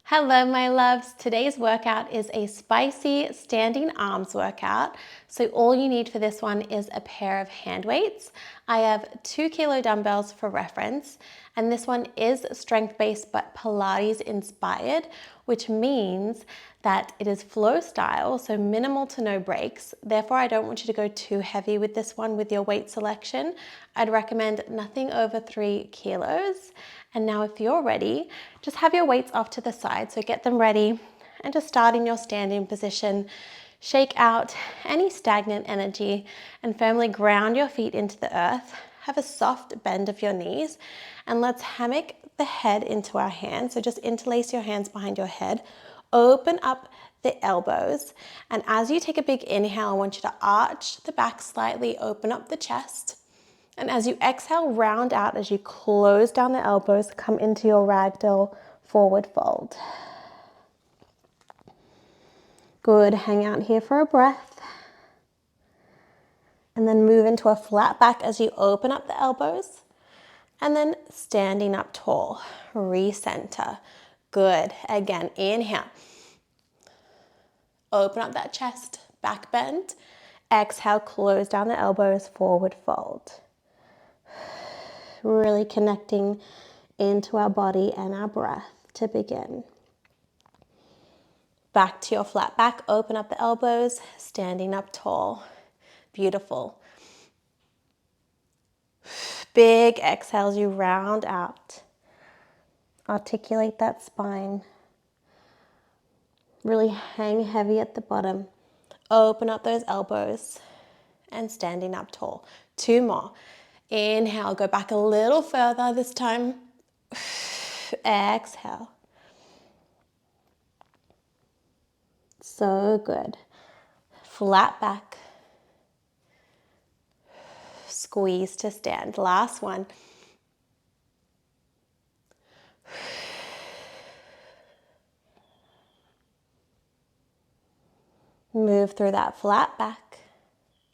Hello, my loves. Today's workout is a spicy standing arms workout. So all you need for this one is a pair of hand weights. I have 2 kilo dumbbells for reference, and this one is strength-based but Pilates inspired, which means that it is flow style, so minimal to no breaks. Therefore, I don't want you to go too heavy with this one with your weight selection. I'd recommend nothing over 3 kilos. And now if you're ready, just have your weights off to the side. So get them ready and just start in your standing position. Shake out any stagnant energy and firmly ground your feet into the earth. Have a soft bend of your knees and let's hammock the head into our hands. So just interlace your hands behind your head. Open up the elbows. And as you take a big inhale, I want you to arch the back slightly, open up the chest. And as you exhale, round out as you close down the elbows, come into your ragdoll forward fold. Good, hang out here for a breath. And then move into a flat back as you open up the elbows. And then standing up tall, recenter. Good, again, inhale. Open up that chest, back bend. Exhale, close down the elbows, forward fold. Really connecting into our body and our breath to begin. Back to your flat back, open up the elbows, standing up tall. Beautiful. Big exhales, you round out. Articulate that spine. Really hang heavy at the bottom. Open up those elbows and standing up tall. 2 more. Inhale, go back a little further this time. Exhale. So good. Flat back. Squeeze to stand. Last one. Move through that flat back.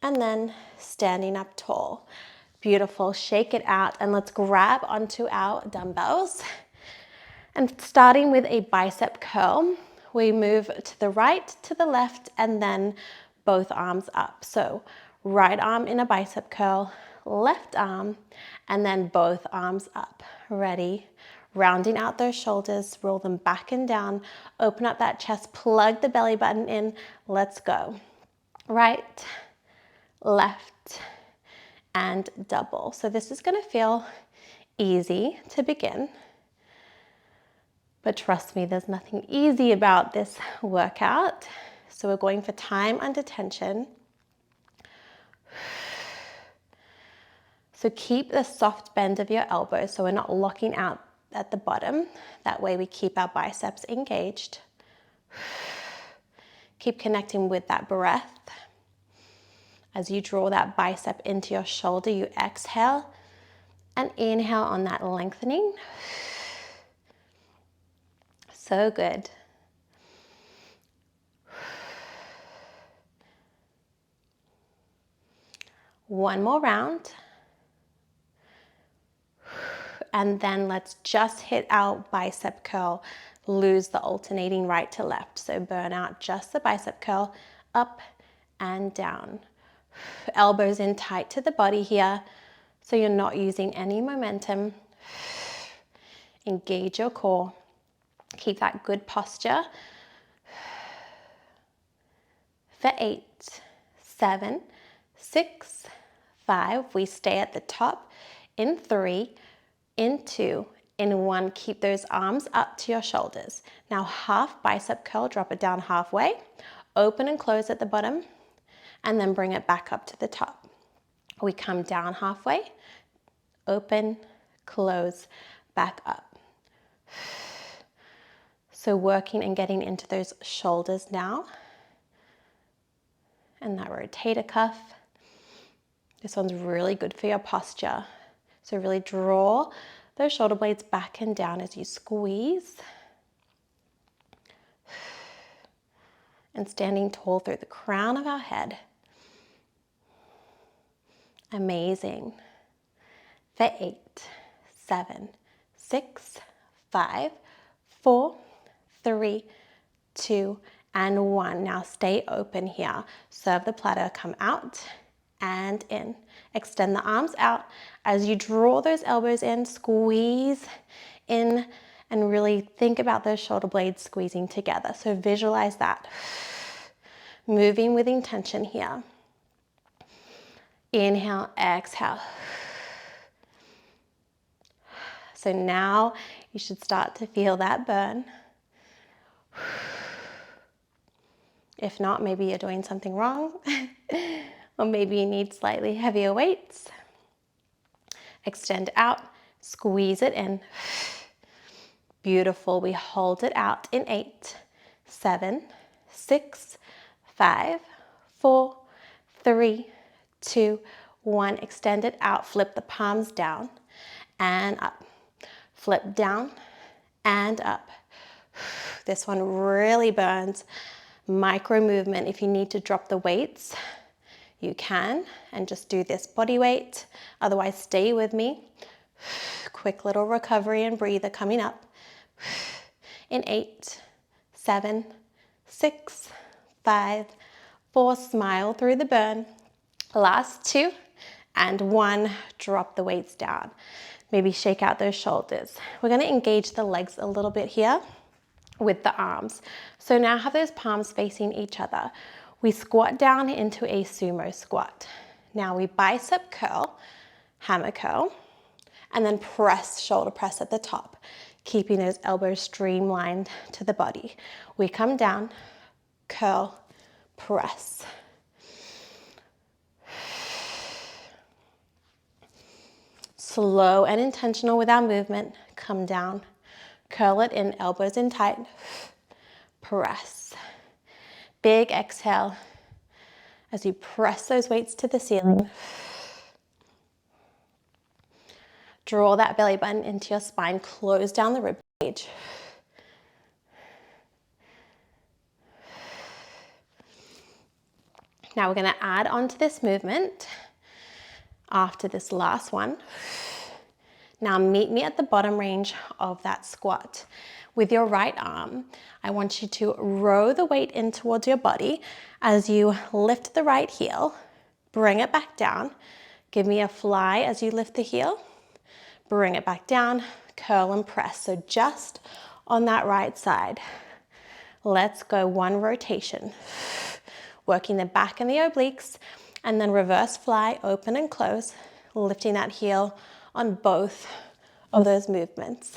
And then standing up tall. Beautiful. Shake it out and let's grab onto our dumbbells. And starting with a bicep curl, we move to the right, to the left, and then both arms up. So right arm in a bicep curl, left arm, and then both arms up. Ready? Rounding out those shoulders, roll them back and down, open up that chest, plug the belly button in. Let's go. Right, left, and double. So this is going to feel easy to begin. But trust me, there's nothing easy about this workout. So we're going for time under tension. So keep the soft bend of your elbows so we're not locking out at the bottom. That way we keep our biceps engaged. Keep connecting with that breath. As you draw that bicep into your shoulder, you exhale and inhale on that lengthening. So good. One more round. And then let's just hit our bicep curl. Lose the alternating right to left. So burn out just the bicep curl, up and down. Elbows in tight to the body here, so you're not using any momentum. Engage your core. Keep that good posture. For 8, 7, 6, 5. We stay at the top. In 3, in 2, in 1. Keep those arms up to your shoulders. Now half bicep curl, drop it down halfway. Open and close at the bottom. And then bring it back up to the top. We come down halfway, open, close, back up. So working and getting into those shoulders now. And that rotator cuff. This one's really good for your posture. So really draw those shoulder blades back and down as you squeeze. And standing tall through the crown of our head. Amazing. For 8, 7, 6, 5, 4, 3, 2, and 1. Now stay open here. Serve the platter, come out and in. Extend the arms out. As you draw those elbows in, squeeze in and really think about those shoulder blades squeezing together. So visualize that. Moving with intention here. Inhale, exhale. So now you should start to feel that burn. If not, maybe you're doing something wrong, or maybe you need slightly heavier weights. Extend out, squeeze it in. Beautiful. We hold it out in 8, 7, 6, 5, 4, 3, 2, 1. Extend it out. Flip the palms down and up. Flip down and up. This one really burns. Micro movement. If you need to drop the weights, you can, and just do this body weight. Otherwise, stay with me. Quick little recovery and breather coming up. In 8, 7, 6, 5, 4, smile through the burn. Last 2 and 1, drop the weights down. Maybe shake out those shoulders. We're gonna engage the legs a little bit here with the arms. So now have those palms facing each other. We squat down into a sumo squat. Now we bicep curl, hammer curl, and then press, shoulder press at the top, keeping those elbows streamlined to the body. We come down, curl, press. Slow and intentional with our movement. Come down, curl it in, elbows in tight, press. Big exhale as you press those weights to the ceiling. Draw that belly button into your spine, close down the rib cage. Now we're gonna add on to this movement after this last one. Now meet me at the bottom range of that squat. With your right arm, I want you to row the weight in towards your body as you lift the right heel, bring it back down. Give me a fly as you lift the heel, bring it back down, curl and press. So just on that right side. Let's go 1 rotation. Working the back and the obliques, and then reverse fly, open and close, lifting that heel on both of those movements.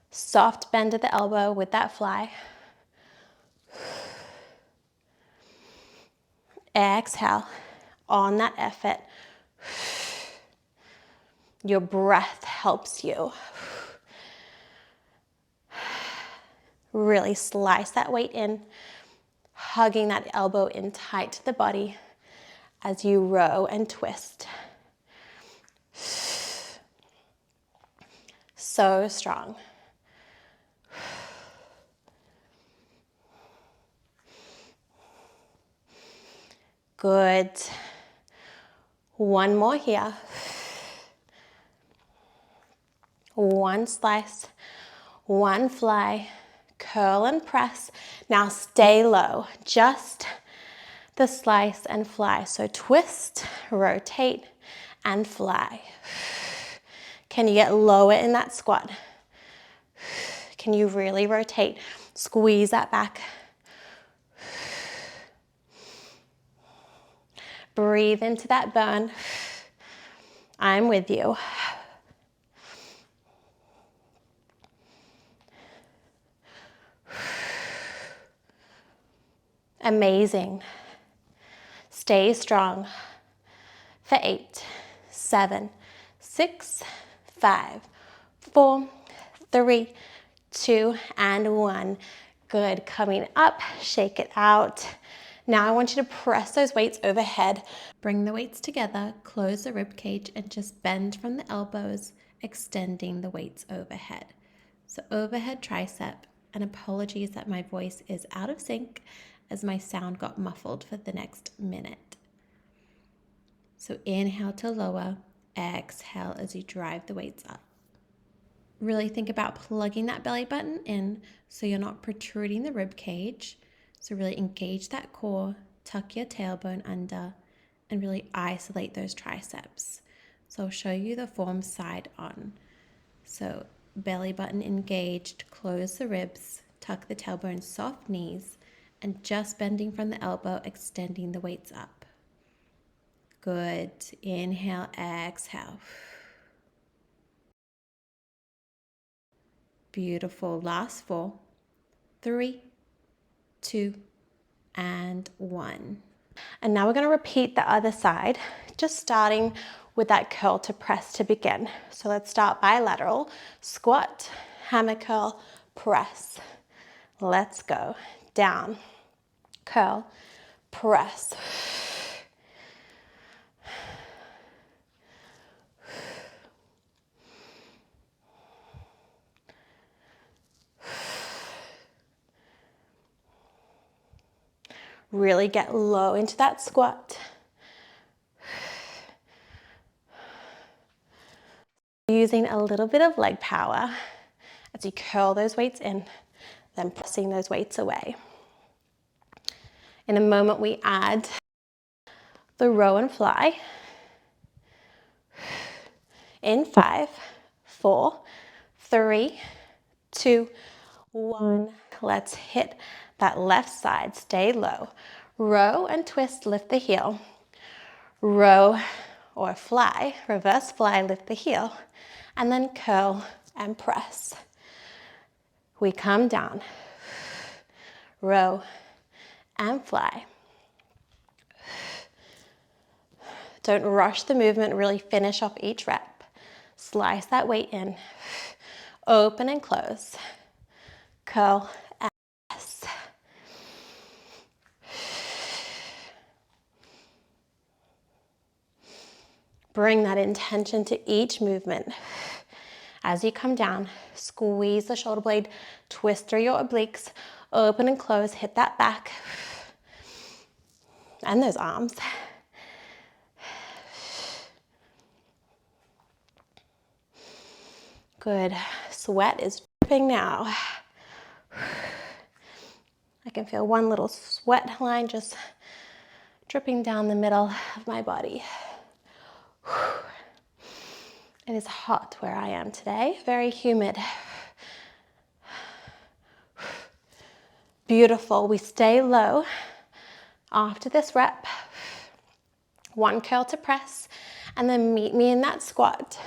Soft bend at the elbow with that fly. Exhale on that effort. Your breath helps you. Really slice that weight in, hugging that elbow in tight to the body as you row and twist. So strong. Good. 1 more here. 1 slice, 1 fly, curl and press. Now stay low, just the slice and fly. So twist, rotate, and fly. Can you get lower in that squat? Can you really rotate? Squeeze that back. Breathe into that burn. I'm with you. Amazing. Stay strong for 8, 7, 6, 5, 4, 3, 2, and 1. Good. Coming up, shake it out. Now I want you to press those weights overhead. Bring the weights together, close the rib cage, and just bend from the elbows, extending the weights overhead. So overhead tricep, and apologies that my voice is out of sync as my sound got muffled for the next minute. So inhale to lower, exhale as you drive the weights up. really think about plugging that belly button in so you're not protruding the rib cage. So really engage that core, tuck your tailbone under, and really isolate those triceps. So I'll show you the form side on. So belly button engaged, close the ribs, tuck the tailbone, soft knees, and just bending from the elbow, extending the weights up. Good. Inhale, exhale. Beautiful. Last 4, 3, 2, and 1. And now we're going to repeat the other side, just starting with that curl to press to begin. So let's start bilateral. Squat, hammer curl, press. Let's go. Down, curl, press. Really get low into that squat. Using a little bit of leg power as you curl those weights in, then pressing those weights away. In a moment, we add the row and fly. In 5, 4, 3, 2, 1. Let's hit that left side. Stay low. Row and twist, lift the heel. Row or fly, reverse fly, lift the heel. And then curl and press. We come down. Row and fly. Don't rush the movement, really finish off each rep. Slice that weight in. Open and close. Curl and press. Bring that intention to each movement. As you come down, squeeze the shoulder blade, twist through your obliques, open and close, hit that back and those arms. Good. Sweat is dripping now. I can feel one little sweat line just dripping down the middle of my body. It is hot where I am today, very humid. Beautiful. We stay low after this rep. 1 curl to press, and then meet me in that squat.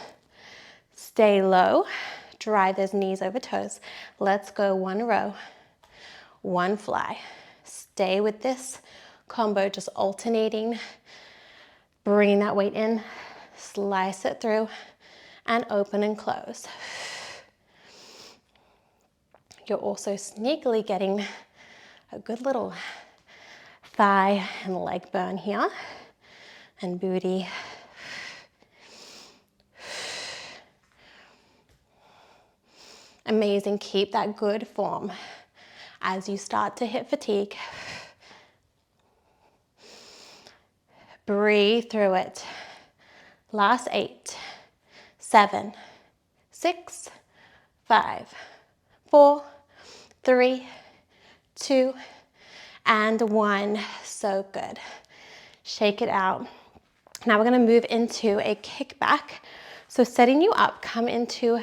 Stay low, drive those knees over toes. Let's go 1 row, 1 fly. Stay with this combo, just alternating, bringing that weight in, slice it through, and open and close. You're also sneakily getting a good little thigh and leg burn here, and booty. Amazing, keep that good form as you start to hit fatigue. Breathe through it. Last 8, 7, 6, 5, 4, 3, 2, and 1. So good. Shake it out. Now we're going to move into a kickback. So setting you up, come into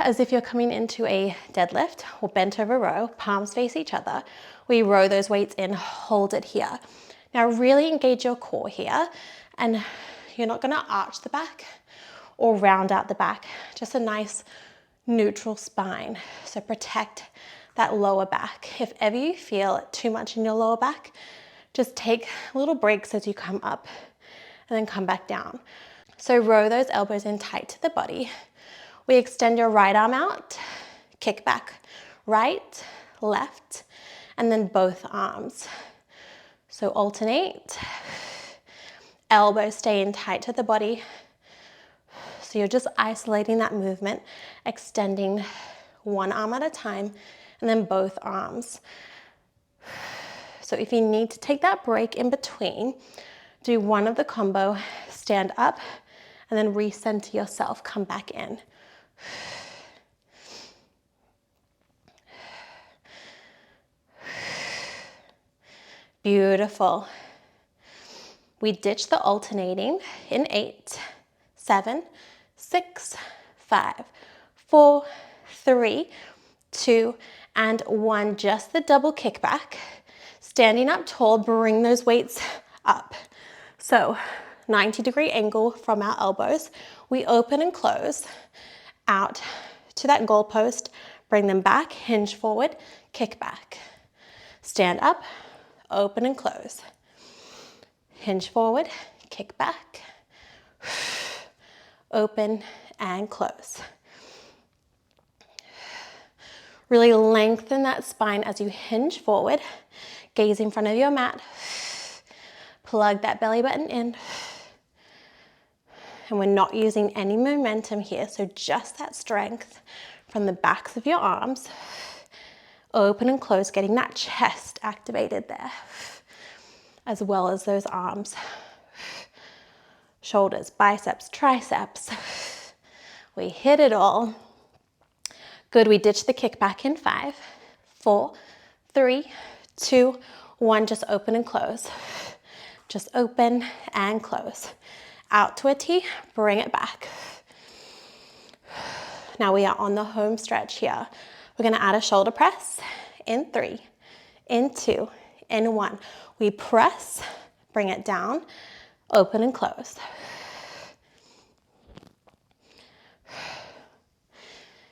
as if you're coming into a deadlift or bent over row, palms face each other. We row those weights in, hold it here. Now really engage your core here, and you're not going to arch the back or round out the back, just a nice neutral spine. So protect that lower back. If ever you feel too much in your lower back, just take little breaks as you come up and then come back down. So row those elbows in tight to the body. We extend your right arm out, kick back, right, left, and then both arms. So alternate, elbows stay in tight to the body. So you're just isolating that movement, extending 1 arm at a time, and then both arms. So if you need to take that break in between, do one of the combo, stand up, and then recenter yourself, come back in. Beautiful. We ditch the alternating in 8, 7, 6, 5, 4, 3, 2, and 1. Just the double kickback. Standing up tall, bring those weights up. So 90-degree angle from our elbows. We open and close out to that goalpost, bring them back, hinge forward, kick back. Stand up, open and close. Hinge forward, kick back, open and close. Really lengthen that spine as you hinge forward, gaze in front of your mat, plug that belly button in. And we're not using any momentum here, so just that strength from the backs of your arms. Open and close, getting that chest activated there, as well as those arms. Shoulders, biceps, triceps. We hit it all. Good, we ditch the kickback in 5, 4, 3, 2, 1. Just open and close. Just open and close. Out to a T, bring it back. Now we are on the home stretch here. We're gonna add a shoulder press in 3, in 2, in 1. We press, bring it down, open and close.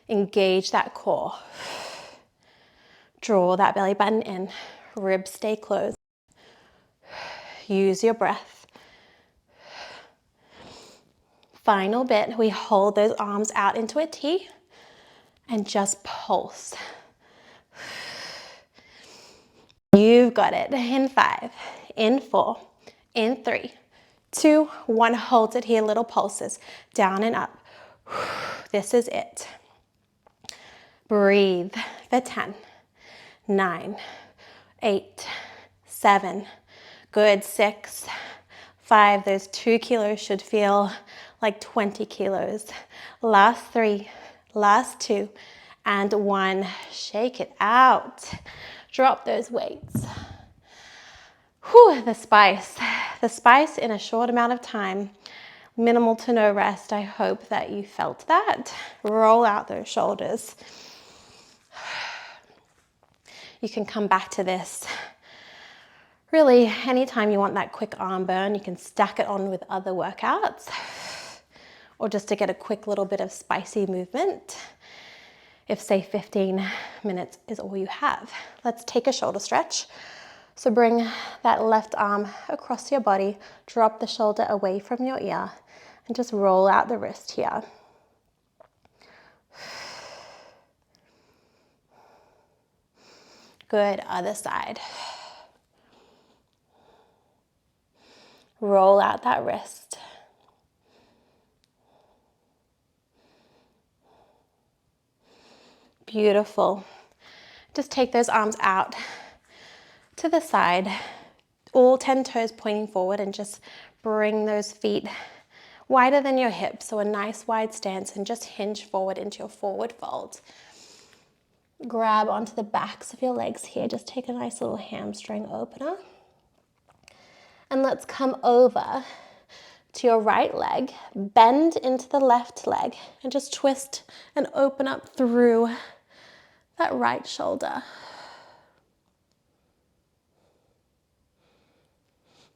Engage that core. Draw that belly button in, ribs stay closed. Use your breath. Final bit, we hold those arms out into a T and just pulse. You've got it. In 5, in 4, in 3, 2, 1. Hold it here, little pulses, down and up. This is it. Breathe for 10, 9, 8, 7, good, 6, 5. Those 2 kilos should feel like 20 kilos. Last 3, last 2, and 1. Shake it out. Drop those weights. Whew, the spice in a short amount of time. Minimal to no rest. I hope that you felt that. Roll out those shoulders. You can come back to this really anytime you want that quick arm burn. You can stack it on with other workouts or just to get a quick little bit of spicy movement if say 15 minutes is all you have. Let's take a shoulder stretch. So bring that left arm across your body, drop the shoulder away from your ear, and just roll out the wrist here. Good, other side. Roll out that wrist. Beautiful. Just take those arms out to the side, all 10 toes pointing forward, and just bring those feet wider than your hips, so a nice wide stance, and just hinge forward into your forward fold. Grab onto the backs of your legs here. Just take a nice little hamstring opener. And let's come over to your right leg, bend into the left leg, and just twist and open up through that right shoulder.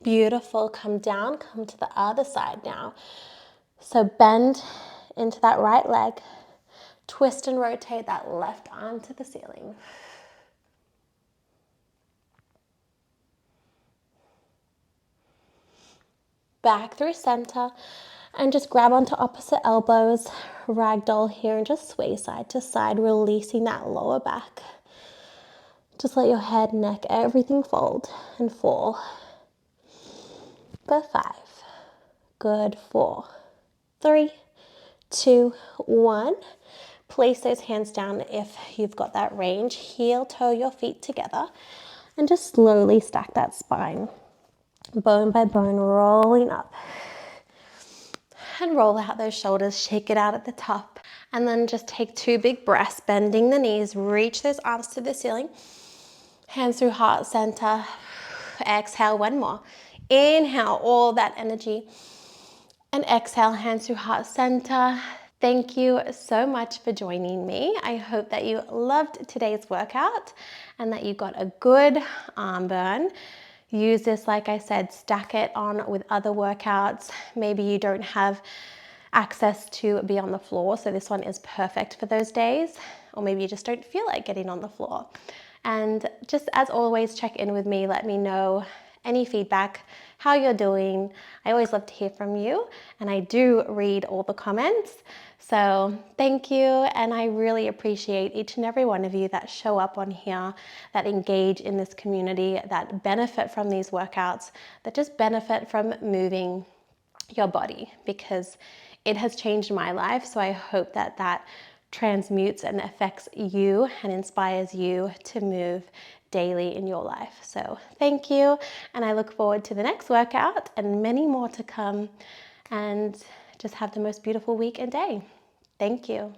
Beautiful. Come down, come to the other side now. So bend into that right leg, twist and rotate that left arm to the ceiling. Back through center, and just grab onto opposite elbows, ragdoll here, and just sway side to side, releasing that lower back. Just let your head, neck, everything fold and fall. For 5. Good. 4, 3, 2, 1. Place those hands down if you've got that range. Heel toe your feet together and just slowly stack that spine. Bone by bone, rolling up. And roll out those shoulders, shake it out at the top. And then just take 2 big breaths, bending the knees, reach those arms to the ceiling. Hands through heart center. Exhale, one more. Inhale all that energy. And exhale, hands to heart center. Thank you so much for joining me. I hope that you loved today's workout and that you got a good arm burn. Use this, like I said, stack it on with other workouts. Maybe you don't have access to be on the floor, so this one is perfect for those days. Or maybe you just don't feel like getting on the floor. And just as always, check in with me. Let me know any feedback, how you're doing. I always love to hear from you, and I do read all the comments. So thank you, and I really appreciate each and every one of you that show up on here, that engage in this community, that benefit from these workouts, that just benefit from moving your body, because it has changed my life. So I hope that that transmutes and affects you and inspires you to move daily in your life. So thank you, and I look forward to the next workout and many more to come, and just have the most beautiful week and day. Thank you.